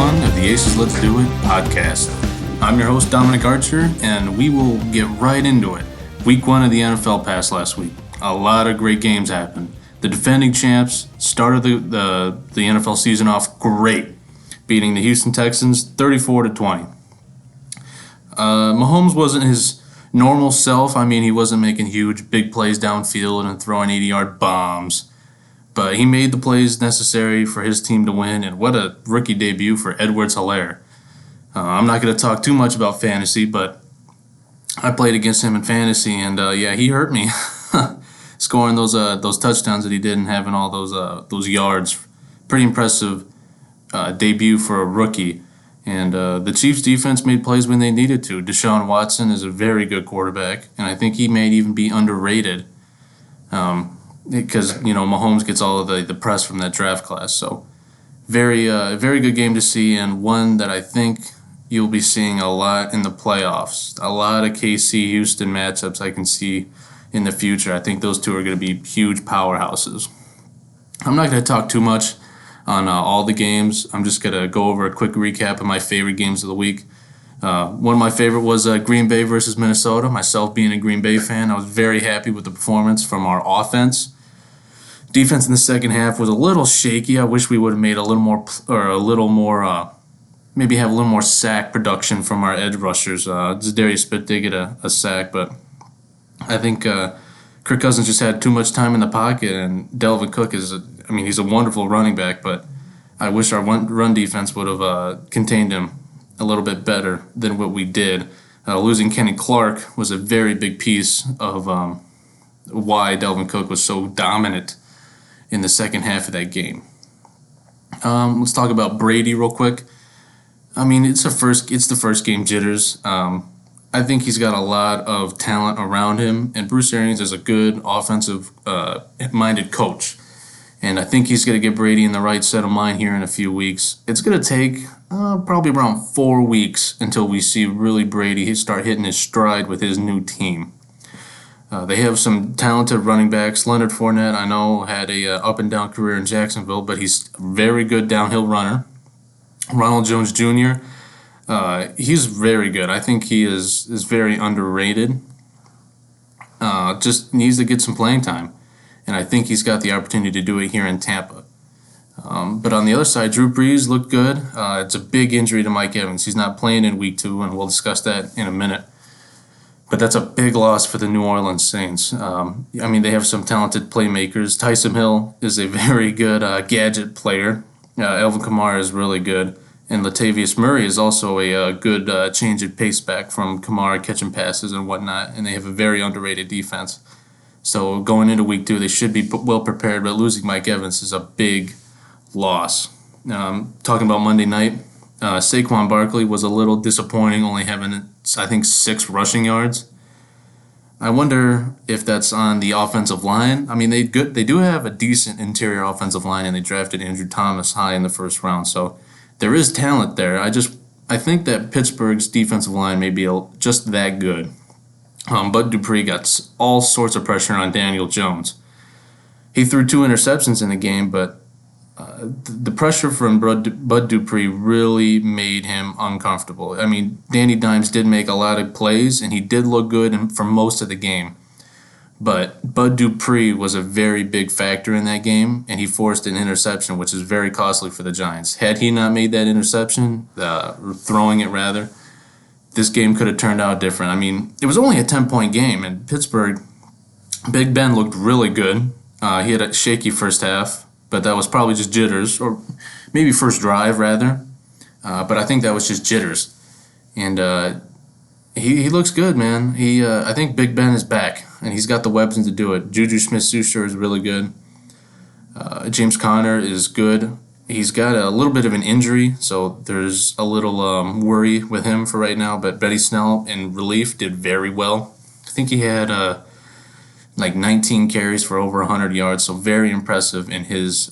1 of the Aces Let's Do It podcast. I'm your host, Dominic Archer, and we will get right into it. Week 1 of the NFL passed last week. A lot of great games happened. The defending champs started the NFL season off great, beating the Houston Texans 34-20. Mahomes wasn't his normal self. I mean, he wasn't making huge, big plays downfield and throwing 80-yard bombs. But he made the plays necessary for his team to win, and what a rookie debut for Edwards-Helaire. I'm not going to talk too much about fantasy, but I played against him in fantasy, and he hurt me. Scoring those touchdowns that he did and having all those yards. Pretty impressive debut for a rookie. And the Chiefs' defense made plays when they needed to. Deshaun Watson is a very good quarterback, and I think he may even be underrated. Because Mahomes gets all of the press from that draft class. So very good game to see, and one that I think you'll be seeing a lot in the playoffs. A lot of KC Houston matchups I can see in the future. I think those two are going to be huge powerhouses. I'm not going to talk too much on all the games. I'm just going to go over a quick recap of my favorite games of the week. One of my favorite was Green Bay versus Minnesota. Myself being a Green Bay fan, I was very happy with the performance from our offense. Defense in the second half was a little shaky. I wish we would have made maybe have a little more sack production from our edge rushers. Darius Smith did get a sack, but I think Kirk Cousins just had too much time in the pocket, and Dalvin Cook he's a wonderful running back, but I wish our run defense would have contained him a little bit better than what we did. Losing Kenny Clark was a very big piece of why Dalvin Cook was so dominant in the second half of that game. Let's talk about Brady real quick. I mean, it's the first game jitters. I think he's got a lot of talent around him, and Bruce Arians is a good offensive-minded coach. And I think he's going to get Brady in the right set of mind here in a few weeks. It's going to take probably around 4 weeks until we see really Brady start hitting his stride with his new team. They have some talented running backs. Leonard Fournette, I know, had a up-and-down career in Jacksonville, but he's a very good downhill runner. Ronald Jones Jr., he's very good. I think he is very underrated. Just needs to get some playing time. And I think he's got the opportunity to do it here in Tampa. But on the other side, Drew Brees looked good. It's a big injury to Mike Evans. He's not playing in Week 2, and we'll discuss that in a minute. But that's a big loss for the New Orleans Saints. They have some talented playmakers. Taysom Hill is a very good gadget player. Alvin Kamara is really good. And Latavius Murray is also a good change of pace back from Kamara catching passes and whatnot. And they have a very underrated defense. So going into Week 2, they should be well prepared. But losing Mike Evans is a big loss. Talking about Monday night, Saquon Barkley was a little disappointing, only having, I think, 6 rushing yards. I wonder if that's on the offensive line. I mean, they do have a decent interior offensive line, and they drafted Andrew Thomas high in the first round. So there is talent there. I think that Pittsburgh's defensive line may be just that good. Bud Dupree got all sorts of pressure on Daniel Jones. He threw 2 interceptions in the game, but the pressure from Bud Dupree really made him uncomfortable. I mean, Danny Dimes did make a lot of plays, and he did look good for most of the game. But Bud Dupree was a very big factor in that game, and he forced an interception, which is very costly for the Giants. Had he not made that interception, throwing it rather, this game could have turned out different. I mean, it was only a 10-point game, and Pittsburgh, Big Ben looked really good. He had a shaky first half, but that was probably just jitters, or maybe first drive, rather. But I think that was just jitters. And he looks good, man. I think Big Ben is back, and he's got the weapons to do it. Juju Smith-Schuster is really good. James Conner is good. He's got a little bit of an injury, so there's a little worry with him for right now. But Betty Snell in relief did very well. I think he had 19 carries for over 100 yards, so very impressive in his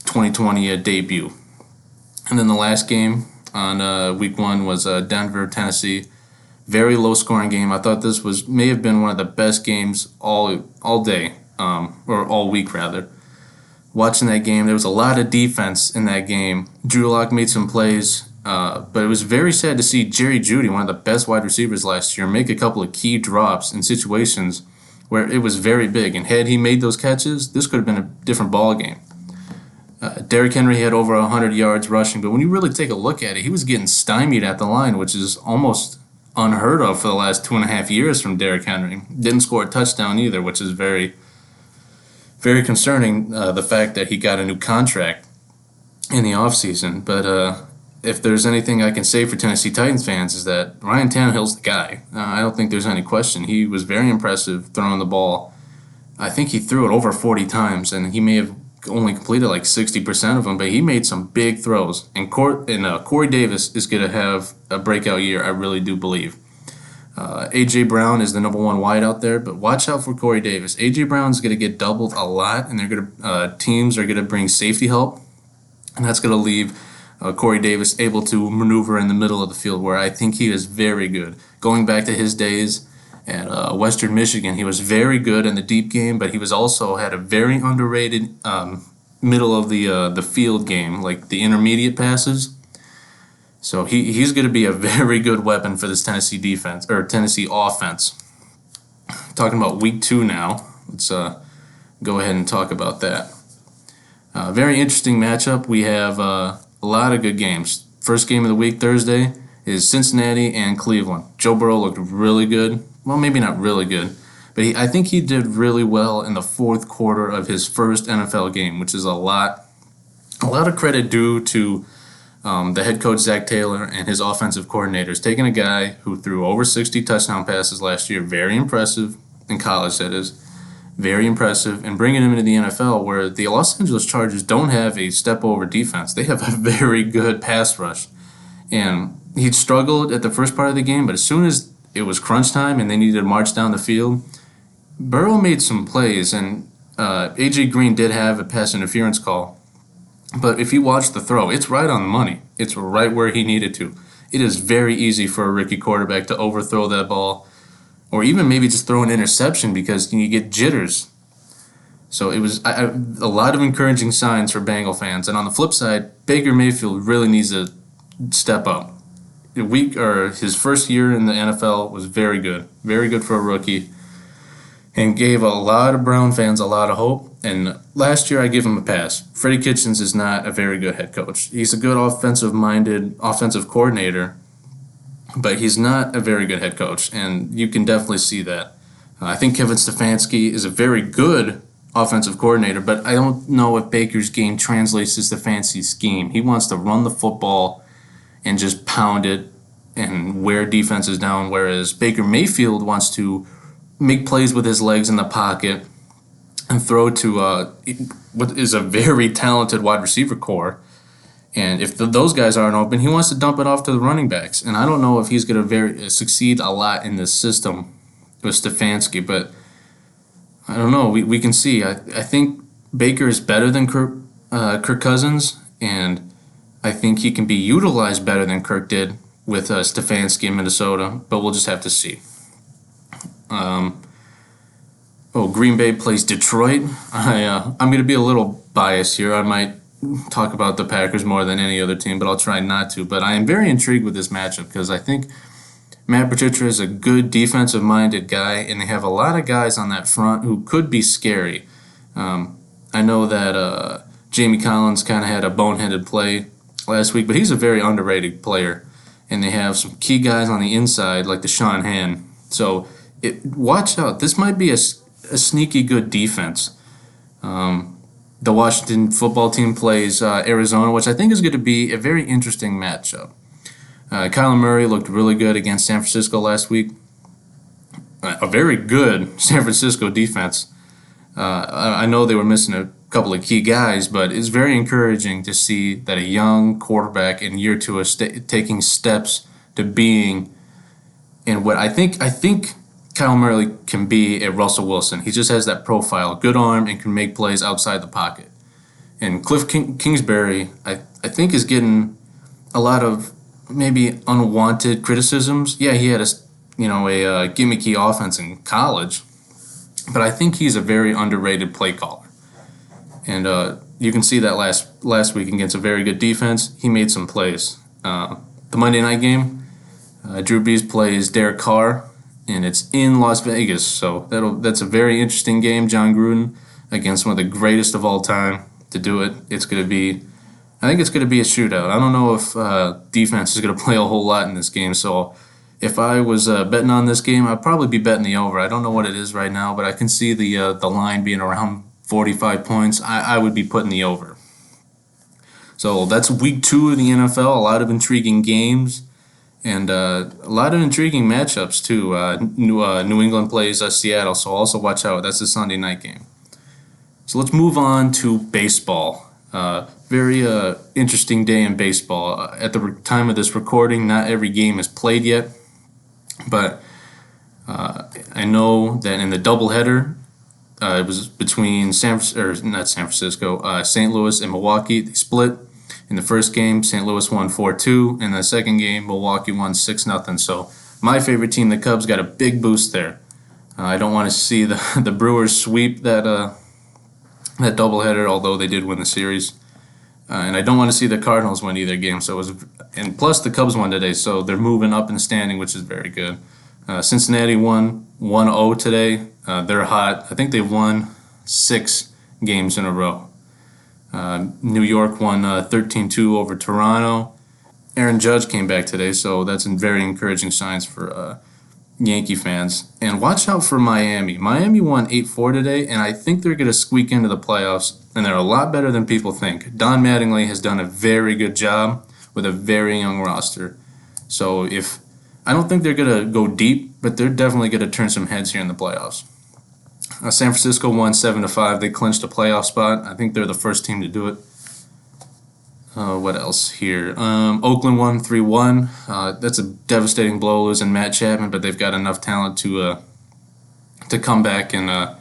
2020 debut. And then the last game on Week 1 was Denver, Tennessee. Very low-scoring game. I thought this may have been one of the best games all day, or all week rather. watching that game. There was a lot of defense in that game. Drew Lock made some plays, but it was very sad to see Jerry Jeudy, one of the best wide receivers last year, make a couple of key drops in situations where it was very big. And had he made those catches, this could have been a different ball game. Derrick Henry had over 100 yards rushing, but when you really take a look at it, he was getting stymied at the line, which is almost unheard of for the last 2.5 years from Derrick Henry. Didn't score a touchdown either, which is very, very concerning, the fact that he got a new contract in the offseason. But if there's anything I can say for Tennessee Titans fans is that Ryan Tannehill's the guy. I don't think there's any question. He was very impressive throwing the ball. I think he threw it over 40 times, and he may have only completed like 60% of them, but he made some big throws. And Corey Davis is going to have a breakout year, I really do believe. A.J. Brown is the number one wide out there, but watch out for Corey Davis. A.J. Brown's going to get doubled a lot, and teams are going to bring safety help, and that's going to leave Corey Davis able to maneuver in the middle of the field, where I think he is very good. Going back to his days at Western Michigan, he was very good in the deep game, but he was also had a very underrated middle of the field game, like the intermediate passes. So he's going to be a very good weapon for this Tennessee defense or Tennessee offense. Talking about week 2 now, let's go ahead and talk about that. Very interesting matchup. We have a lot of good games. First game of the week, Thursday, is Cincinnati and Cleveland. Joe Burrow looked really good. Well, maybe not really good, but I think he did really well in the fourth quarter of his first NFL game, which is a lot of credit due to the head coach, Zach Taylor, and his offensive coordinators, taking a guy who threw over 60 touchdown passes last year, very impressive, in college that is, very impressive, and bringing him into the NFL where the Los Angeles Chargers don't have a step-over defense. They have a very good pass rush. And he struggled at the first part of the game, but as soon as it was crunch time and they needed to march down the field, Burrow made some plays, and A.J. Green did have a pass interference call. But if you watch the throw, it's right on the money. It's right where he needed to. It is very easy for a rookie quarterback to overthrow that ball, or even maybe just throw an interception because you get jitters. So it was a lot of encouraging signs for Bengal fans. And on the flip side, Baker Mayfield really needs to step up. His first year in the NFL was very good for a rookie, and gave a lot of Brown fans a lot of hope. And last year I give him a pass. Freddie Kitchens is not a very good head coach. He's a good offensive-minded offensive coordinator, but he's not a very good head coach, and you can definitely see that. I think Kevin Stefanski is a very good offensive coordinator, but I don't know if Baker's game translates to Stefanski's scheme. He wants to run the football and just pound it and wear defenses down, whereas Baker Mayfield wants to make plays with his legs in the pocket and throw to what is a very talented wide receiver core. And if those guys aren't open, he wants to dump it off to the running backs. And I don't know if he's going to succeed a lot in this system with Stefanski, but I don't know. We can see. I think Baker is better than Kirk Cousins, and I think he can be utilized better than Kirk did with Stefanski in Minnesota, but we'll just have to see. Green Bay plays Detroit. I'm going to be a little biased here. I might talk about the Packers more than any other team, but I'll try not to. But I am very intrigued with this matchup because I think Matt Patricia is a good defensive-minded guy, and they have a lot of guys on that front who could be scary. I know that Jamie Collins kind of had a boneheaded play last week, but he's a very underrated player. And they have some key guys on the inside like Deshaun Hand. So watch out. This might be a sneaky good defense. The Washington football team plays Arizona, which I think is going to be a very interesting matchup. Kyler Murray looked really good against San Francisco last week. A very good San Francisco defense. I know they were missing a couple of key guys, but it's very encouraging to see that a young quarterback in year 2 is taking steps to being in what I think Kyler Murray can be a Russell Wilson. He just has that profile, good arm, and can make plays outside the pocket. And Cliff Kingsbury, I think, is getting a lot of maybe unwanted criticisms. Yeah, he had a gimmicky offense in college, but I think he's a very underrated play caller. And you can see that last week against a very good defense, he made some plays. The Monday night game, Drew Brees plays Derek Carr, and it's in Las Vegas, so that's a very interesting game. John Gruden against one of the greatest of all time to do it. I think it's going to be a shootout. I don't know if defense is going to play a whole lot in this game, so if I was betting on this game, I'd probably be betting the over. I don't know what it is right now, but I can see the line being around 45 points. I would be putting the over. So that's week 2 of the NFL. A lot of intriguing games and a lot of intriguing matchups too. New England plays Seattle, so also watch out. That's a Sunday night game. So let's move on to baseball. Very interesting day in baseball. At the time of this recording, not every game is played yet, but I know that in the doubleheader, it was between St. Louis and Milwaukee. They split. In the first game, St. Louis won 4-2. In the second game, Milwaukee won 6-0. So my favorite team, the Cubs, got a big boost there. I don't want to see the Brewers sweep that doubleheader, although they did win the series. And I don't want to see the Cardinals win either game. And plus the Cubs won today, so they're moving up in the standing, which is very good. Cincinnati won 1-0 today. They're hot. I think they won 6 games in a row. New York won 13-2 over Toronto. Aaron Judge came back today, so that's very encouraging signs for Yankee fans. And watch out for Miami. Miami won 8-4 today, and I think they're going to squeak into the playoffs, and they're a lot better than people think. Don Mattingly has done a very good job with a very young roster. So I don't think they're going to go deep, but they're definitely going to turn some heads here in the playoffs. San Francisco won 7-5. They clinched a playoff spot. I think they're the first team to do it. What else here? Oakland won 3-1. That's a devastating blow losing Matt Chapman, but they've got enough talent to come back and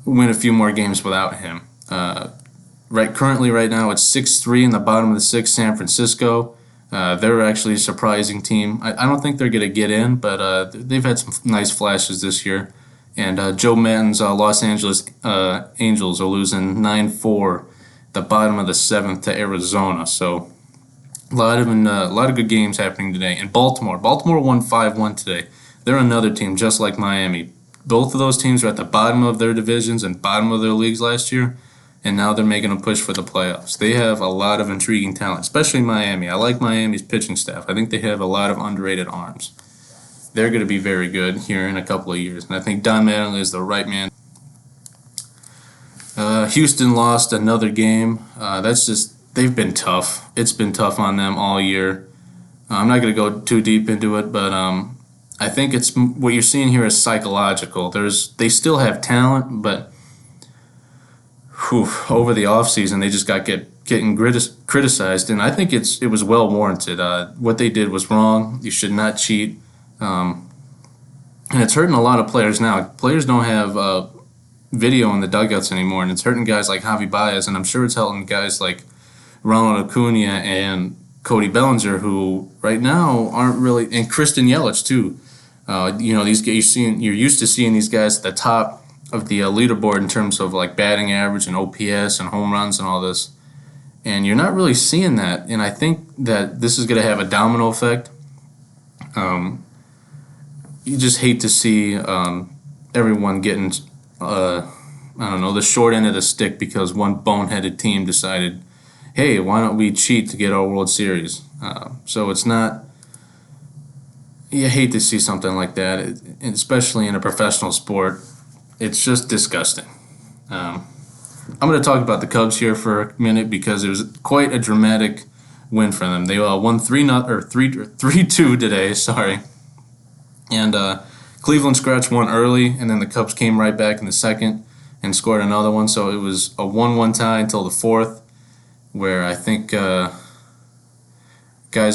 win a few more games without him. Currently right now it's 6-3 in the bottom of the 6th, San Francisco. They're actually a surprising team. I don't think they're going to get in, but they've had some nice flashes this year. And Joe Madden's Los Angeles Angels are losing 9-4, the bottom of the 7th to Arizona. So a lot of good games happening today. And Baltimore won 5-1 today. They're another team just like Miami. Both of those teams were at the bottom of their divisions and bottom of their leagues last year, and now they're making a push for the playoffs. They have a lot of intriguing talent, especially Miami. I like Miami's pitching staff. I think they have a lot of underrated arms. They're going to be very good here in a couple of years, and I think Don Mattingly is the right man. Houston lost another game. They've been tough. It's been tough on them all year. I'm not going to go too deep into it, but I think it's what you're seeing here is psychological. They still have talent, but over the offseason, they just getting criticized, and I think it was well warranted. What they did was wrong. You should not cheat. And it's hurting a lot of players now. Players don't have video in the dugouts anymore, and it's hurting guys like Javi Baez, and I'm sure it's hurting guys like Ronald Acuna and Cody Bellinger, who right now aren't really, and Christian Yelich too. These guys you're used to seeing these guys at the top of the leaderboard in terms of like batting average and OPS and home runs and all this, and you're not really seeing that. And I think that this is going to have a domino effect. You just hate to see everyone getting, the short end of the stick because one boneheaded team decided, hey, why don't we cheat to get our World Series? So it's not, you hate to see something like that, especially in a professional sport. It's just disgusting. I'm going to talk about the Cubs here for a minute because it was quite a dramatic win for them. They won 3-2 today, sorry. And Cleveland scratched one early, and then the Cubs came right back in the second and scored another one. So it was a 1-1 tie until the fourth, where I think guys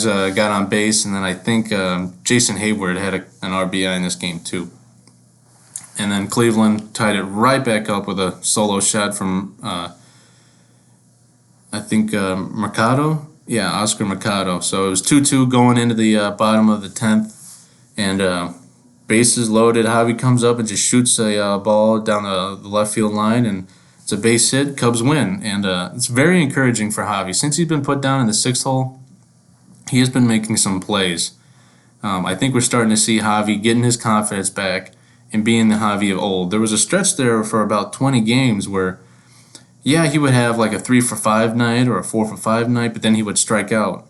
got on base, and then I think Jason Hayward had an RBI in this game too. And then Cleveland tied it right back up with a solo shot from, Mercado. Yeah, Oscar Mercado. So it was 2-2 going into the bottom of the 10th. And bases loaded. Javi comes up and just shoots a ball down the left field line. And It's a base hit, Cubs win, and it's very encouraging for Javi. Since he's been put down in the sixth hole, he has been making some plays. I think we're starting to see Javi getting his confidence back and being the Javi of old. There was a stretch there for about 20 games where, yeah, he would have like a 3-for-5 night or a 4-for-5 night, but then he would strike out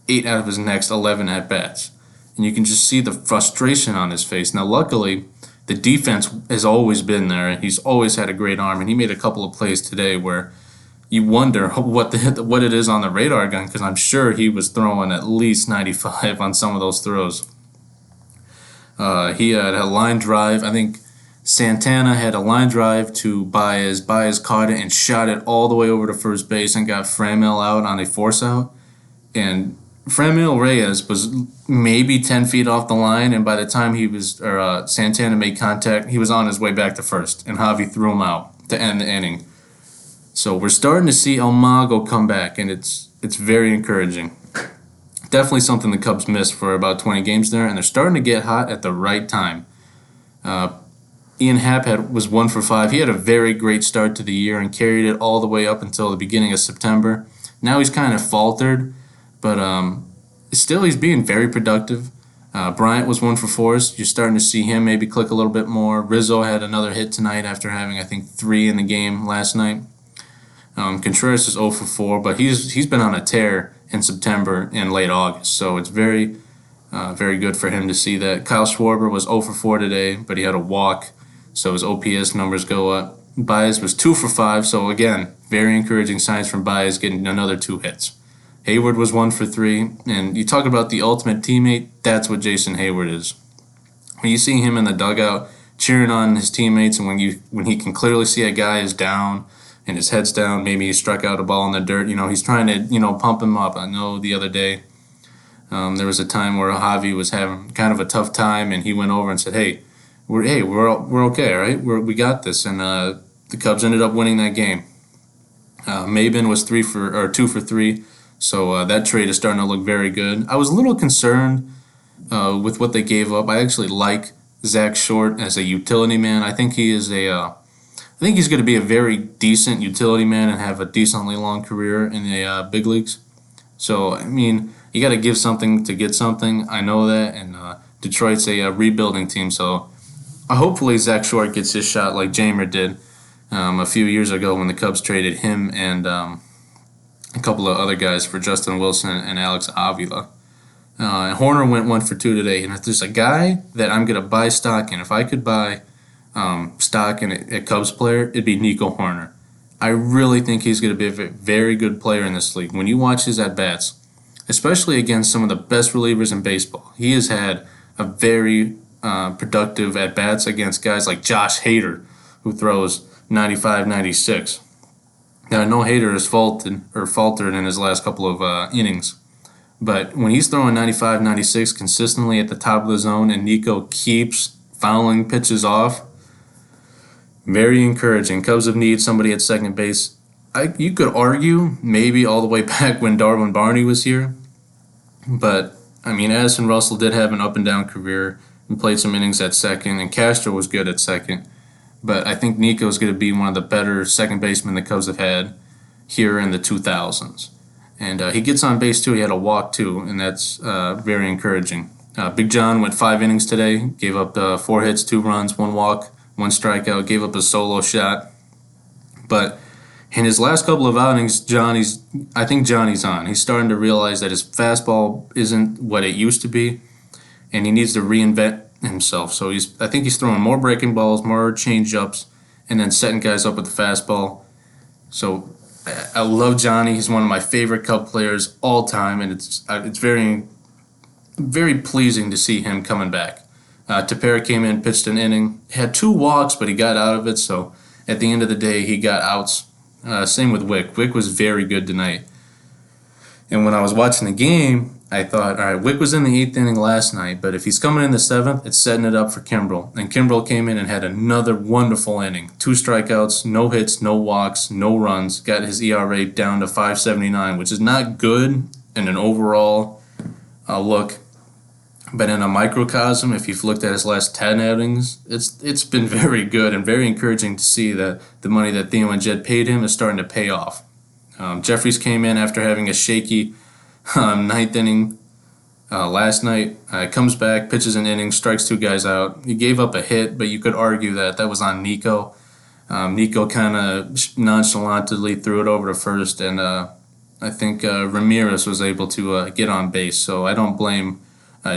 8 out of his next 11 at-bats. And you can just see the frustration on his face. Now, luckily, the defense has always been there. He's always had a great arm, and he made a couple of plays today where you wonder what it is on the radar gun, because I'm sure he was throwing at least 95 on some of those throws. He had a line drive. I think Santana had a line drive to Baez. Baez caught it and shot it all the way over to first base and got Franmil out on a force out. And Franmil Reyes was maybe 10 feet off the line, and by the time Santana made contact, he was on his way back to first, and Javi threw him out to end the inning. So we're starting to see El Mago come back, and it's very encouraging. Definitely something the Cubs missed for about 20 games there, and they're starting to get hot at the right time. Ian Happ was 1-for-5. He had a very great start to the year and carried it all the way up until the beginning of September. Now he's kind of faltered, but still he's being very productive. Bryant was 1-for-4. You're starting to see him maybe click a little bit more. Rizzo had another hit tonight after having, I think, 3 in the game last night. Contreras is 0-for-4, but he's been on a tear in September and late August, so it's very good for him to see that. Kyle Schwarber was 0-for-4 today, but he had a walk, so his OPS numbers go up. Baez was 2-for-5, so again, very encouraging signs from Baez getting another 2 hits. Hayward was 1-for-3, and you talk about the ultimate teammate, that's what Jason Hayward is. When you see him in the dugout cheering on his teammates, and when he can clearly see a guy is down and his head's down, maybe he struck out a ball in the dirt, he's trying to, pump him up. I know the other day there was a time where Javi was having kind of a tough time, and he went over and said, "Hey, we're okay, all right? We got this." And the Cubs ended up winning that game. Maben was 2-for-3, so that trade is starting to look very good. I was a little concerned with what they gave up. I actually like Zach Short as a utility man. I think he's going to be a very decent utility man and have a decently long career in the big leagues. So, I mean, you got to give something to get something. I know that, and Detroit's a rebuilding team, so hopefully Zach Short gets his shot like Jamer did a few years ago when the Cubs traded him and a couple of other guys for Justin Wilson and Alex Avila. Horner went 1-for-2 today, and if there's a guy that I'm going to buy stock in, if I could buy stock in a Cubs player, it'd be Nico Horner. I really think he's going to be a very good player in this league. When you watch his at-bats, especially against some of the best relievers in baseball, he has had a very productive at-bats against guys like Josh Hader, who throws 95, 96. Now, I know Hader has faltered in his last couple of innings, but when he's throwing 95, 96 consistently at the top of the zone and Nico keeps fouling pitches off, very encouraging. Cubs have needed somebody at second base. You could argue maybe all the way back when Darwin Barney was here, but I mean, Addison Russell did have an up and down career and played some innings at second, and Castro was good at second. But I think Nico's going to be one of the better second basemen the Cubs have had here in the 2000s. And he gets on base too. He had a walk too, and that's very encouraging. Big John went 5 innings today, gave up 4 hits, 2 runs, 1 walk, 1 strikeout, gave up a solo shot. But in his last couple of outings, I think Johnny's on. He's starting to realize that his fastball isn't what it used to be, and he needs to reinvent himself. So I think he's throwing more breaking balls, more change-ups, and then setting guys up with the fastball. So I love Johnny. He's one of my favorite Cub players all time, and it's very, very pleasing to see him coming back. Tepera came in, pitched an inning, had 2 walks, but he got out of it. So at the end of the day, he got outs. Same with Wick. Wick was very good tonight. And when I was watching the game, I thought, all right, Wick was in the 8th inning last night, but if he's coming in the 7th, it's setting it up for Kimbrel. And Kimbrel came in and had another wonderful inning. 2 strikeouts, no hits, no walks, no runs. Got his ERA down to 5.79, which is not good in an overall look. But in a microcosm, if you've looked at his last 10 outings, it's been very good and very encouraging to see that the money that Theo and Jed paid him is starting to pay off. Jeffries came in after having a shaky ninth inning last night. Comes back, pitches an inning, strikes two guys out. He gave up a hit, but you could argue that that was on Nico. Nico kind of nonchalantly threw it over to first, and I think Ramirez was able to get on base. So I don't blame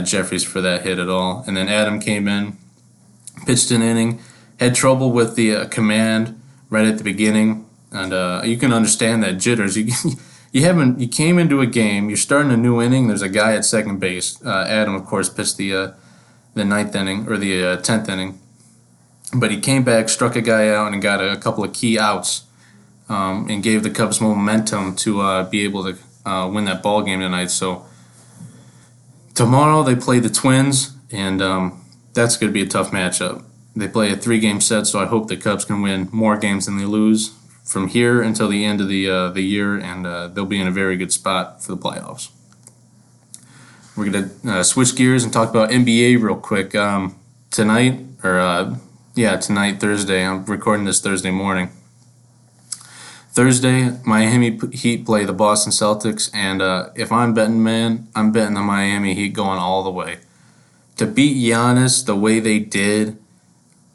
Jeffries for that hit at all. And then Adam came in, pitched an inning, had trouble with the command right at the beginning, and you can understand that jitters. You came into a game, you're starting a new inning. There's a guy at second base. Adam, of course, pitched the ninth inning or the 10th inning, but he came back, struck a guy out, and got a couple of key outs, and gave the Cubs momentum to be able to win that ball game tonight. So tomorrow they play the Twins, and that's going to be a tough matchup. They play a 3-game set, so I hope the Cubs can win more games than they lose from here until the end of the year, and they'll be in a very good spot for the playoffs. We're going to switch gears and talk about NBA real quick. Tonight, Thursday. I'm recording this Thursday morning. Thursday, Miami Heat play the Boston Celtics, and if I'm betting, man, I'm betting the Miami Heat going all the way. To beat Giannis the way they did,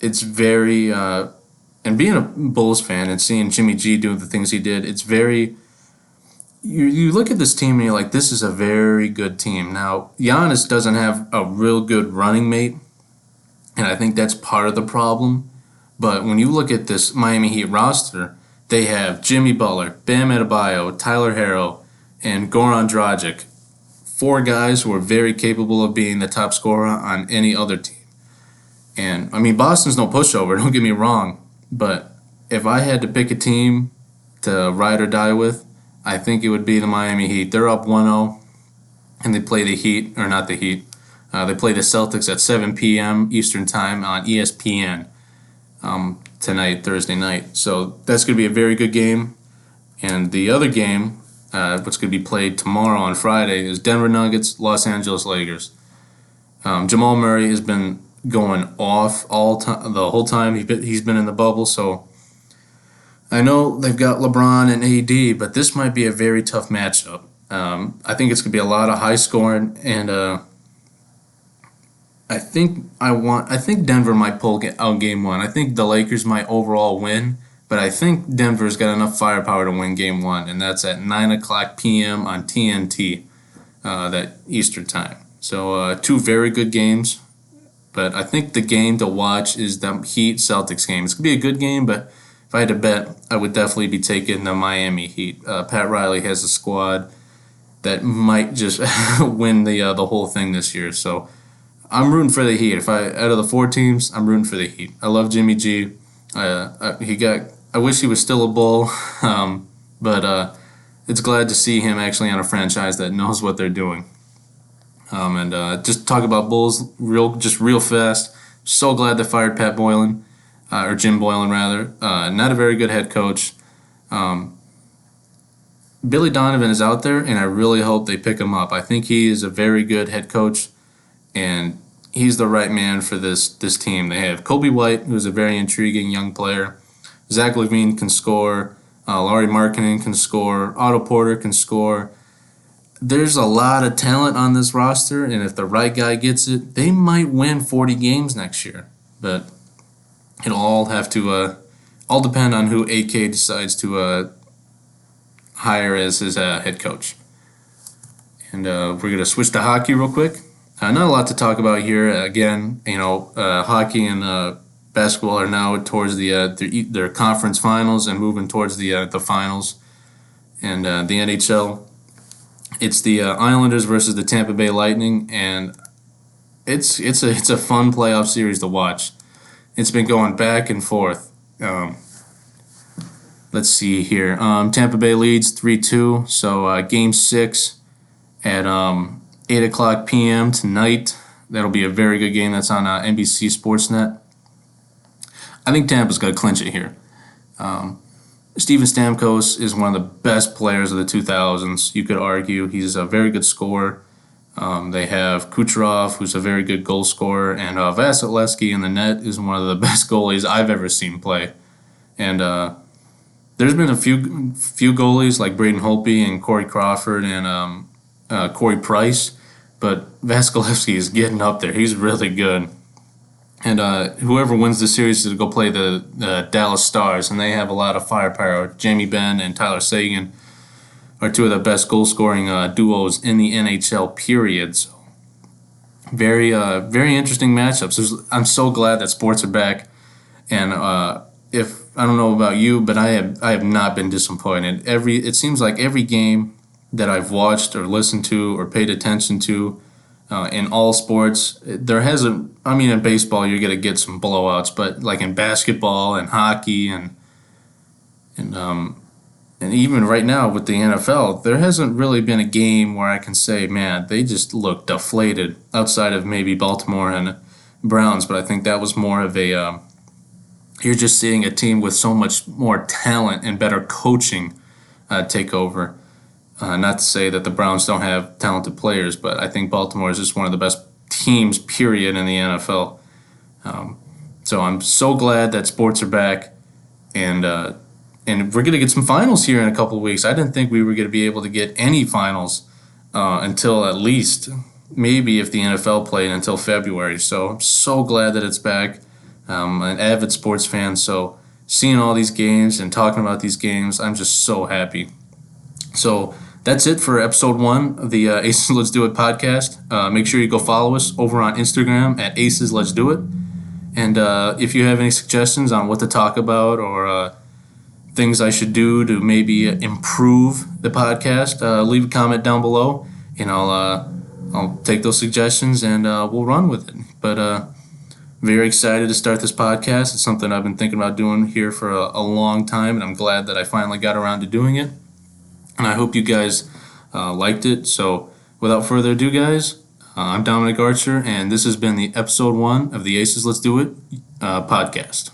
it's very, and being a Bulls fan and seeing Jimmy G do the things he did, it's very, you look at this team and you're like, this is a very good team. Now, Giannis doesn't have a real good running mate, and I think that's part of the problem. But when you look at this Miami Heat roster, they have Jimmy Butler, Bam Adebayo, Tyler Herro, and Goran Dragic. 4 guys who are very capable of being the top scorer on any other team. And, I mean, Boston's no pushover, don't get me wrong. But if I had to pick a team to ride or die with, I think it would be the Miami Heat. They're up 1-0, and they play the Heat, or not the Heat. They play the Celtics at 7 p.m. Eastern Time on ESPN. Tonight, Thursday night. So that's going to be a very good game. And the other game, what's going to be played tomorrow on Friday, is Denver Nuggets, Los Angeles Lakers. Jamal Murray has been going off the whole time he's been in the bubble. So I know they've got LeBron and AD, but this might be a very tough matchup. I think it's going to be a lot of high scoring, and I think Denver might pull out game 1. I think the Lakers might overall win, but I think Denver's got enough firepower to win game 1, and that's at 9:00 p.m. on TNT, that Eastern time. So 2 very good games, but I think the game to watch is the Heat-Celtics game. It's going to be a good game, but if I had to bet, I would definitely be taking the Miami Heat. Pat Riley has a squad that might just win the whole thing this year, so I'm rooting for the Heat. Out of the 4 teams, I'm rooting for the Heat. I love Jimmy G. I wish he was still a Bull, but it's glad to see him actually on a franchise that knows what they're doing. And just talk about Bulls real fast. So glad they fired Pat Boylan, or Jim Boylan rather. Not a very good head coach. Billy Donovan is out there, and I really hope they pick him up. I think he is a very good head coach, and he's the right man for this team. They have Kobe White, who's a very intriguing young player. Zach LaVine can score. Lauri Markkanen can score. Otto Porter can score. There's a lot of talent on this roster, and if the right guy gets it, they might win 40 games next year. But it'll all have to all depend on who AK decides to hire as his head coach. And we're going to switch to hockey real quick. Not a lot to talk about here. Again, hockey and basketball are now towards their conference finals and moving towards the finals. And the NHL, it's the Islanders versus the Tampa Bay Lightning, and it's a fun playoff series to watch. It's been going back and forth. Let's see here. Tampa Bay leads 3-2. So Game 6 at 8:00 p.m. tonight. That'll be a very good game. That's on NBC Sportsnet. I think Tampa's going to clinch it here. Steven Stamkos is one of the best players of the 2000s. You could argue he's a very good scorer. They have Kucherov, who's a very good goal scorer, and Vasilevsky in the net is one of the best goalies I've ever seen play. And there's been a few goalies like Braden Holtby and Corey Crawford and Corey Price, but Vasilevsky is getting up there. He's really good. And whoever wins the series is to go play the Dallas Stars, and they have a lot of firepower. Jamie Benn and Tyler Seguin are two of the best goal-scoring duos in the NHL. Period. So very interesting matchups. I'm so glad that sports are back, and if I don't know about you, but I have not been disappointed. It seems like every game that I've watched or listened to or paid attention to in all sports, there hasn't. I mean, in baseball, you're gonna get some blowouts, but like in basketball and hockey and even right now with the NFL, there hasn't really been a game where I can say, man, they just look deflated outside of maybe Baltimore and Browns. But I think that was more of a you're just seeing a team with so much more talent and better coaching take over. Not to say that the Browns don't have talented players, but I think Baltimore is just one of the best teams, period, in the NFL. So I'm so glad that sports are back, and we're going to get some finals here in a couple of weeks. I didn't think we were going to be able to get any finals until at least maybe if the NFL played until February. So I'm so glad that it's back. I'm an avid sports fan, so seeing all these games and talking about these games, I'm just so happy. So that's it for episode 1 of the Aces Let's Do It podcast. Make sure you go follow us over on Instagram at Aces Let's Do It. And if you have any suggestions on what to talk about or things I should do to maybe improve the podcast, leave a comment down below, and I'll take those suggestions and we'll run with it. But very excited to start this podcast. It's something I've been thinking about doing here for a long time, and I'm glad that I finally got around to doing it. And I hope you guys liked it. So without further ado, guys, I'm Dominic Archer, and this has been the episode 1 of the Aces Let's Do It podcast.